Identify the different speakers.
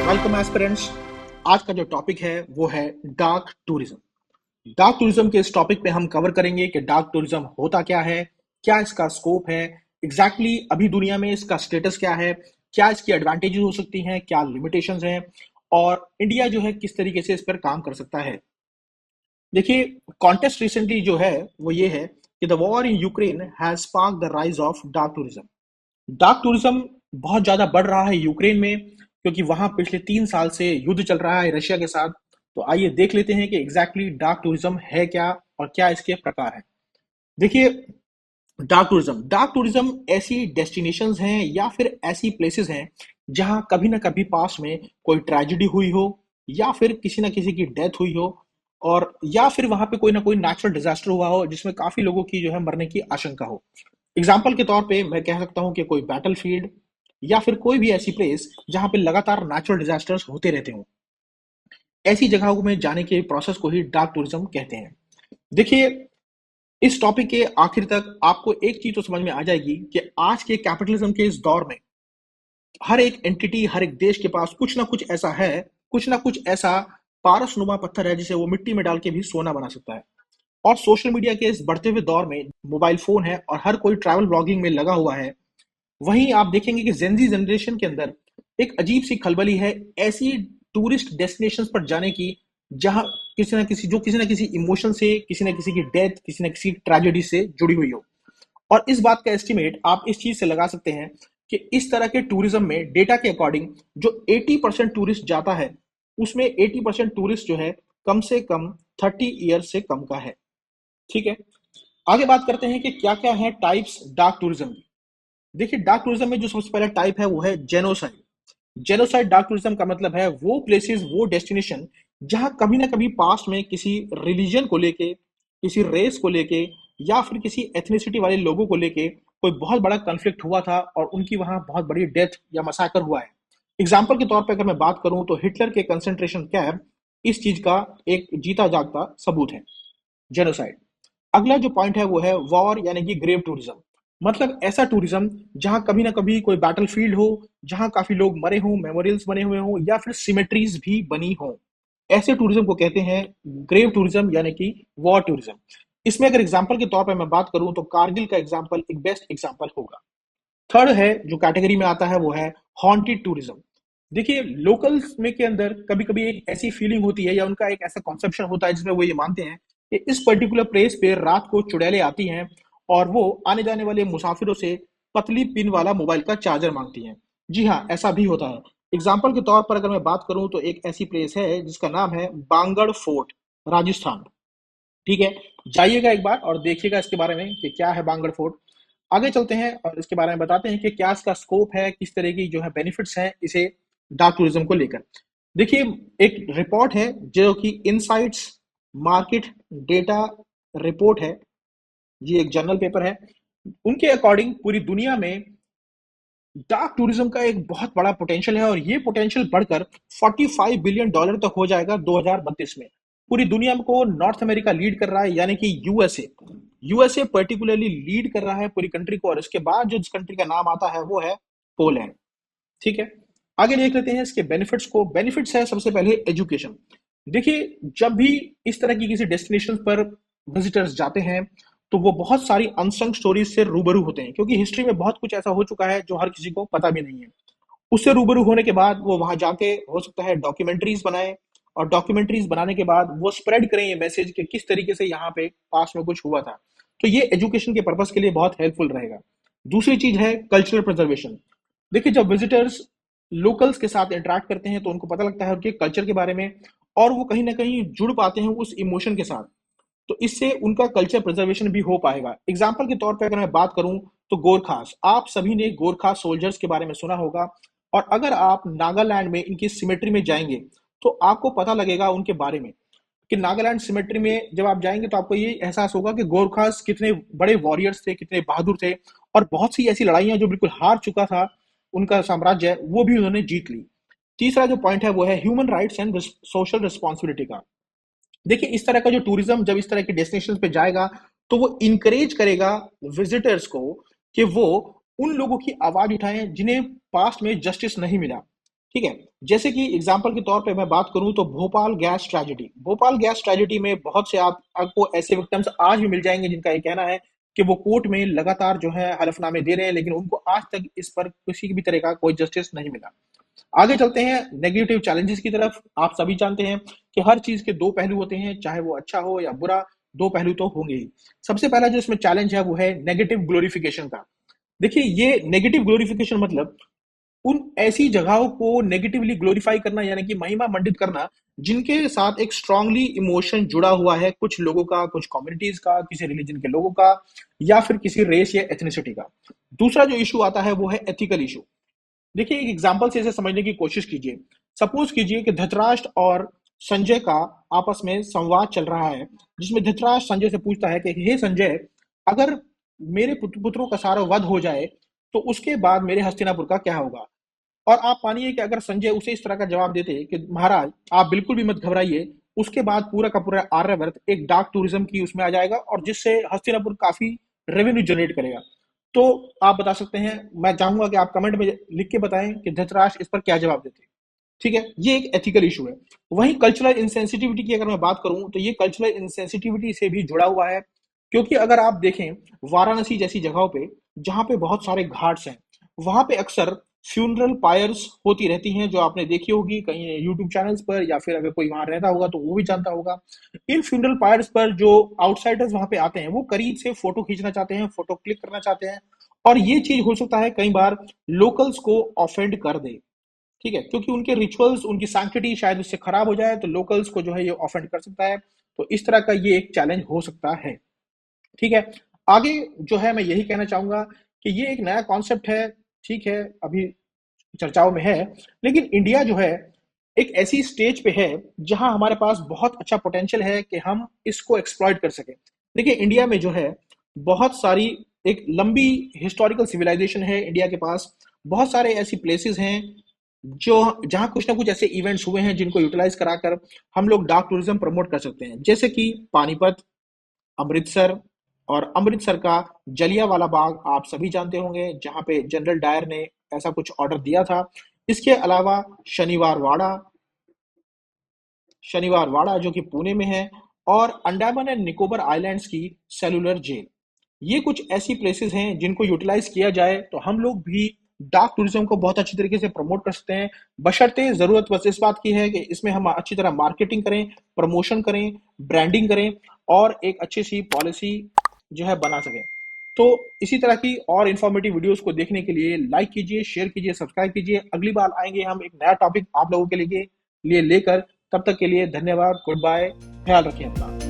Speaker 1: Welcome aspirants. आज का जो टॉपिक है वो है डार्क टूरिज्म। डार्क टूरिज्म के इस टॉपिक पे हम कवर करेंगे कि डार्क टूरिज्म होता क्या है, क्या इसका स्कोप है, एग्जैक्टली अभी दुनिया में इसका स्टेटस क्या है, क्या इसकी एडवांटेजेस हो सकती हैं, क्या लिमिटेशंस हैं और इंडिया जो है किस तरीके से इस पर काम कर सकता है। देखिए, कॉन्टेस्ट रिसेंटली जो है वो ये है कि the war in Ukraine has sparked the rise of dark tourism. Dark tourism बहुत ज्यादा बढ़ रहा है यूक्रेन में, क्योंकि वहां पिछले 3 साल से युद्ध चल रहा है रशिया के साथ। तो आइए देख लेते हैं कि एग्जैक्टली डार्क टूरिज्म है क्या और क्या इसके प्रकार हैं। देखिए, डार्क टूरिज्म ऐसी डेस्टिनेशंस हैं या फिर ऐसी प्लेसेस हैं जहां कभी ना कभी पास्ट में कोई ट्रेजेडी हुई हो, या फिर किसी ना किसी की डेथ हुई हो, और या फिर वहां पे कोई ना कोई नेचुरल डिजास्टर हुआ हो जिसमें काफी लोगों की जो है मरने की आशंका हो। एग्जाम्पल के तौर पे मैं कह सकता हूँ कि कोई बैटलफील्ड या फिर कोई भी ऐसी प्लेस जहां पे लगातार नेचुरल डिजास्टर्स होते रहते हो। ऐसी जगहों में जाने के प्रोसेस को ही डार्क टूरिज्म कहते हैं। देखिए, इस टॉपिक के आखिर तक आपको एक चीज तो समझ में आ जाएगी कि आज के कैपिटलिज्म के इस दौर में हर एक एंटिटी, हर एक देश के पास कुछ ना कुछ ऐसा है, कुछ ना कुछ ऐसा पारसनुमा पत्थर है जिसे वो मिट्टी में डाल के भी सोना बना सकता है। और सोशल मीडिया के इस बढ़ते हुए दौर में मोबाइल फोन है और हर कोई ट्रैवल ब्लॉगिंग में लगा हुआ है। वहीं आप देखेंगे कि जेनजी जनरेशन के अंदर एक अजीब सी खलबली है ऐसी टूरिस्ट डेस्टिनेशंस पर जाने की, जहां किसी ना किसी इमोशन से, किसी ना किसी की डेथ, किसी ना किसी ट्रेजेडी से जुड़ी हुई हो। और इस बात का एस्टिमेट आप इस चीज से लगा सकते हैं कि इस तरह के टूरिज्म में डेटा के अकॉर्डिंग जो 80% टूरिस्ट जाता है, उसमें 80% टूरिस्ट जो है कम से कम 30 ईयर से कम का है। ठीक है, आगे बात करते हैं कि क्या क्या है टाइप्स डार्क टूरिज्म की। देखिए, डार्क टूरिज्म में जो सबसे पहला टाइप है वो है जेनोसाइड। जेनोसाइड डार्क टूरिज्म का मतलब है वो प्लेसेस, वो डेस्टिनेशन जहां कभी ना कभी पास्ट में किसी रिलीजन को लेके, किसी रेस को लेके, या फिर किसी एथनिसिटी वाले लोगों को लेके कोई बहुत बड़ा कन्फ्लिक्ट हुआ था और उनकी वहां बहुत बड़ी डेथ या मसाकर हुआ है। एग्जाम्पल के तौर पर अगर मैं बात करूं तो हिटलर के कंसेंट्रेशन कैंप इस चीज का एक जीता जागता सबूत है, जेनोसाइड। अगला जो पॉइंट है वो है वॉर यानी कि ग्रेव टूरिज्म। मतलब ऐसा टूरिज्म जहां कभी ना कभी कोई बैटलफील्ड हो, जहां काफी लोग मरे हों, मेमोरियल्स बने हुए हों, या फिर सिमेट्रीज भी बनी हों। ऐसे टूरिज्म को कहते हैं ग्रेव टूरिज्म यानी कि वॉर टूरिज्म। इसमें अगर एग्जांपल के तौर पर मैं बात करूं तो कारगिल का एग्जांपल एक बेस्ट एग्जांपल होगा। थर्ड है जो कैटेगरी में आता है वो है हॉन्टेड टूरिज्म। देखिए, लोकल्स में के अंदर कभी कभी एक ऐसी फीलिंग होती है या उनका एक ऐसा कॉन्सेप्शन होता है जिसमें वो ये मानते हैं कि इस पर्टिकुलर प्लेस पे रात को चुड़ैलें आती हैं और वो आने जाने वाले मुसाफिरों से पतली पिन वाला मोबाइल का चार्जर मांगती हैं। जी हाँ, ऐसा भी होता है। एग्जाम्पल के तौर पर अगर मैं बात करूं तो एक ऐसी प्लेस है जिसका नाम है बांगड़ फोर्ट, राजस्थान। ठीक है, जाइएगा एक बार और देखिएगा इसके बारे में कि क्या है बांगड़ फोर्ट। आगे चलते हैं और इसके बारे में बताते हैं कि क्या इसका स्कोप है, किस तरह की जो है बेनिफिट्स हैं इसे डार्क टूरिज्म को लेकर। देखिए, एक रिपोर्ट है जो कि इनसाइट्स मार्केट डेटा रिपोर्ट है, ये एक जर्नल पेपर है। उनके अकॉर्डिंग पूरी दुनिया में डार्क टूरिज्म का एक बहुत बड़ा पोटेंशियल है और ये पोटेंशियल बढ़कर $45 बिलियन तक हो जाएगा 2032 में। पूरी दुनिया को नॉर्थ अमेरिका लीड कर रहा है, यानी कि यूएसए। यूएसए पर्टिकुलरली लीड कर रहा है पूरी कंट्री को, और इसके बाद जो जिस कंट्री का नाम आता है वो है पोलैंड। ठीक है, आगे देख लेते हैं इसके बेनिफिट्स को। बेनिफिट्स है सबसे पहले एजुकेशन। देखिए, जब भी इस तरह की किसी डेस्टिनेशन पर विजिटर्स जाते हैं तो वो बहुत सारी अनसंग स्टोरीज से रूबरू होते हैं, क्योंकि हिस्ट्री में बहुत कुछ ऐसा हो चुका है जो हर किसी को पता भी नहीं है। उससे रूबरू होने के बाद वो वहां जाके हो सकता है डॉक्यूमेंट्रीज बनाए, और डॉक्यूमेंट्रीज बनाने के बाद वो स्प्रेड करें ये मैसेज कि किस तरीके से यहाँ पे पास में कुछ हुआ था। तो ये एजुकेशन के पर्पस के लिए बहुत हेल्पफुल रहेगा। दूसरी चीज है कल्चरल प्रिजर्वेशन। देखिए, जब विजिटर्स लोकल्स के साथ इंटरेक्ट करते हैं तो उनको पता लगता है उनके कल्चर के बारे में, और वो कहीं ना कहीं जुड़ पाते हैं उस इमोशन के साथ। तो इससे उनका कल्चर प्रिजर्वेशन भी हो पाएगा। एग्जाम्पल के तौर पे अगर मैं बात करूं तो गोरखास, आप सभी ने गोरखा सोल्जर्स के बारे में सुना होगा। और अगर आप नागालैंड में इनकी सिमेट्री में जाएंगे तो आपको पता लगेगा उनके बारे में कि नागालैंड सिमेट्री में जब आप जाएंगे तो आपको ये एहसास होगा कि गोरखास कितने बड़े वॉरियर्स थे, कितने बहादुर थे, और बहुत सी ऐसी लड़ाइयां जो बिल्कुल हार चुका था उनका साम्राज्य, वो भी उन्होंने जीत ली। तीसरा जो पॉइंट है वो है human rights and social responsibility का। देखिए, इस तरह का जो टूरिज्म जब इस तरह के डेस्टिनेशन पे जाएगा तो वो इनकरेज करेगा विजिटर्स को कि वो उन लोगों की आवाज उठाएं जिन्हें पास्ट में जस्टिस नहीं मिला। ठीक है। जैसे कि एग्जाम्पल के तौर पे मैं बात करूं तो भोपाल गैस ट्रेजेडी में बहुत से आपको ऐसे विक्टिम्स आज भी मिल जाएंगे जिनका ये कहना है कि वो कोर्ट में लगातार जो है हलफनामे दे रहे हैं, लेकिन उनको आज तक इस पर किसी भी तरह का कोई जस्टिस नहीं मिला। आगे चलते हैं नेगेटिव चैलेंजेस की तरफ। आप सभी जानते हैं कि हर चीज के दो पहलू होते हैं, चाहे वो अच्छा हो या बुरा, दो पहलू तो होंगे ही। सबसे पहला जो इसमें चैलेंज है वो है नेगेटिव ग्लोरिफिकेशन का। देखिए, ये नेगेटिव ग्लोरिफिकेशन मतलब उन ऐसी जगहों को नेगेटिवली ग्लोरीफाई करना, यानी कि महिमा मंडित करना, जिनके साथ एक स्ट्रांगली इमोशन जुड़ा हुआ है, कुछ लोगों का, कुछ कम्युनिटीज का, किसी रिलीजन के लोगों का, या फिर किसी रेस या एथनिसिटी का। दूसरा जो इशू आता है वो है एथिकल इशू। देखिए, एक एग्जाम्पल से इसे समझने की कोशिश कीजिए। सपोज कीजिए कि धृतराष्ट्र और संजय का आपस में संवाद चल रहा है, जिसमें धृतराष्ट्र संजय से पूछता है कि हे संजय, अगर मेरे पुत्रों का सारा वध हो जाए तो उसके बाद मेरे हस्तिनापुर का क्या होगा। और आप मानिए कि अगर संजय उसे इस तरह का जवाब देते कि महाराज आप बिल्कुल भी मत घबराइए, उसके बाद पूरा का पूरा आर्यवर्त एक डार्क टूरिज्म की उसमें आ जाएगा और जिससे हस्तिनापुर काफी रेवेन्यू जनरेट करेगा। तो आप बता सकते हैं, मैं चाहूंगा कि आप कमेंट में लिख के बताएं कि धृतराष्ट्र इस पर क्या जवाब देते। ठीक है, ये एक एथिकल इशू है। वहीं कल्चरल इंसेंसिटिविटी की अगर मैं बात करूं तो ये कल्चरल इंसेंसिटिविटी से भी जुड़ा हुआ है, क्योंकि अगर आप देखें वाराणसी जैसी जगहों पे जहां पे बहुत सारे घाट्स हैं, वहां पे अक्सर फ्यूनरल पायर्स होती रहती हैं, जो आपने देखी होगी कहीं यूट्यूब चैनल्स पर, या फिर अगर कोई वहां रहता होगा तो वो भी जानता होगा। इन फ्यूनरल पायर्स पर जो आउटसाइडर्स वहां पे आते हैं वो करीब से फोटो खींचना चाहते हैं, फोटो क्लिक करना चाहते हैं, और ये चीज हो सकता है कई बार लोकल्स को ऑफेंड कर दे। ठीक है, क्योंकि उनके रिचुअल्स, उनकी सैंक्टिटी शायद उससे खराब हो जाए, तो लोकल्स को जो है ये ऑफेंड कर सकता है। तो इस तरह का ये एक चैलेंज हो सकता है। ठीक है, आगे जो है मैं यही कहना चाहूंगा कि ये एक नया कॉन्सेप्ट है। ठीक है, अभी चर्चाओं में है, लेकिन इंडिया जो है एक ऐसी स्टेज पे है जहां हमारे पास बहुत अच्छा पोटेंशियल है कि हम इसको एक्सप्लॉइट कर सकें। देखिए, इंडिया में जो है बहुत सारी एक लंबी हिस्टोरिकल सिविलाइजेशन है इंडिया के पास। बहुत सारे ऐसी प्लेसेस हैं जो जहां कुछ ना कुछ ऐसे इवेंट्स हुए हैं जिनको यूटिलाइज कराकर हम लोग डार्क टूरिज्म प्रमोट कर सकते हैं, जैसे कि पानीपत, अमृतसर, और अमृतसर का जलियांवाला बाग आप सभी जानते होंगे, जहां पे जनरल डायर ने ऐसा कुछ ऑर्डर दिया था। इसके अलावा शनिवार वाड़ा, जो कि पुणे में है, और अंडमान एंड निकोबार आइलैंड्स की सेलुलर जेल। ये कुछ ऐसी प्लेसेस हैं जिनको यूटिलाइज किया जाए तो हम लोग भी डार्क टूरिज्म को बहुत अच्छी तरीके से प्रमोट कर सकते हैं, बशर्ते जरूरत बस इस बात की है कि इसमें हम अच्छी तरह मार्केटिंग करें, प्रमोशन करें, ब्रांडिंग करें, और एक अच्छी सी पॉलिसी जो है बना सकें। तो इसी तरह की और इन्फॉर्मेटिव वीडियोस को देखने के लिए लाइक कीजिए, शेयर कीजिए, सब्सक्राइब कीजिए। अगली बार आएंगे हम एक नया टॉपिक आप लोगों के लिए लेकर। तब तक के लिए धन्यवाद, गुड बाय, ख्याल रखिए अपना।